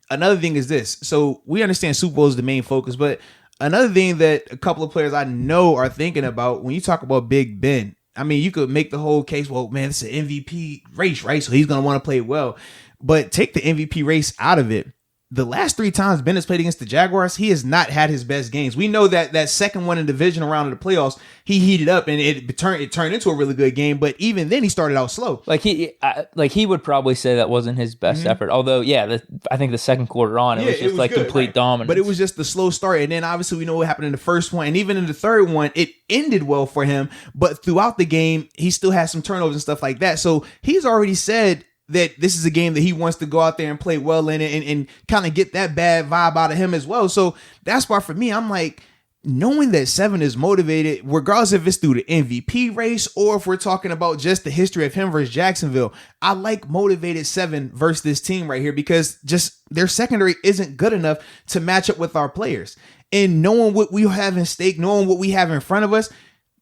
another thing is this. So we understand Super Bowl is the main focus, but another thing that a couple of players I know are thinking about when you talk about Big Ben, I mean, you could make the whole case, well, man, it's an MVP race, right? So he's going to want to play well. But take the MVP race out of it. The last 3 times Ben has played against the Jaguars, he has not had his best games. We know that second one in the divisional round of the playoffs, he heated up and it turned into a really good game. But even then, he started out slow. He would probably say that wasn't his best effort. Although, I think the second quarter on, it was just like good, complete dominance. But it was just the slow start. And then obviously we know what happened in the first one. And even in the third one, it ended well for him. But throughout the game, he still had some turnovers and stuff like that. So he's already said that this is a game that he wants to go out there and play well in it and kind of get that bad vibe out of him as well. So that's why for me, I'm like, knowing that 7 is motivated, regardless if it's through the MVP race or if we're talking about just the history of him versus Jacksonville, I like motivated 7 versus this team right here because just their secondary isn't good enough to match up with our players. And knowing what we have in stake, knowing what we have in front of us,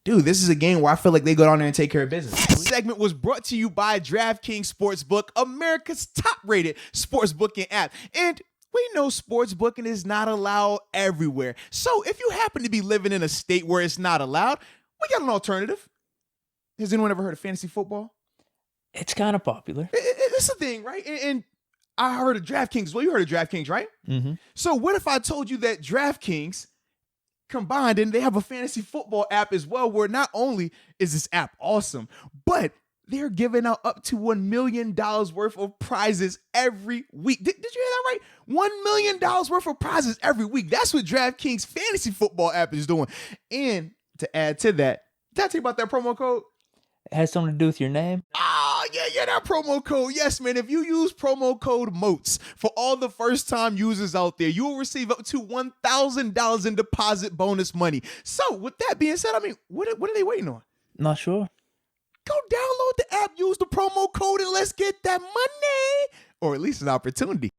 dude, this is a game where I feel like they go down there and take care of business. This segment was brought to you by DraftKings Sportsbook, America's top-rated sportsbooking app. And we know sportsbooking is not allowed everywhere. So if you happen to be living in a state where it's not allowed, we got an alternative. Has anyone ever heard of fantasy football? It's kind of popular. It's a thing, right? And I heard of DraftKings. Well, you heard of DraftKings, right? Mm-hmm. So what if I told you that DraftKings combined and they have a fantasy football app as well, where not only is this app awesome, but they're giving out up to $1 million worth of prizes every week. Did you hear that right? $1 million worth of prizes every week. That's what DraftKings fantasy football app is doing. And to add to that, did I tell you about that promo code? It has something to do with your name? Yeah, that promo code. Yes, man. If you use promo code Moats for all the first-time users out there, you will receive up to $1,000 in deposit bonus money. So, with that being said, I mean, what are they waiting on? Not sure. Go download the app, use the promo code, and let's get that money. Or at least an opportunity.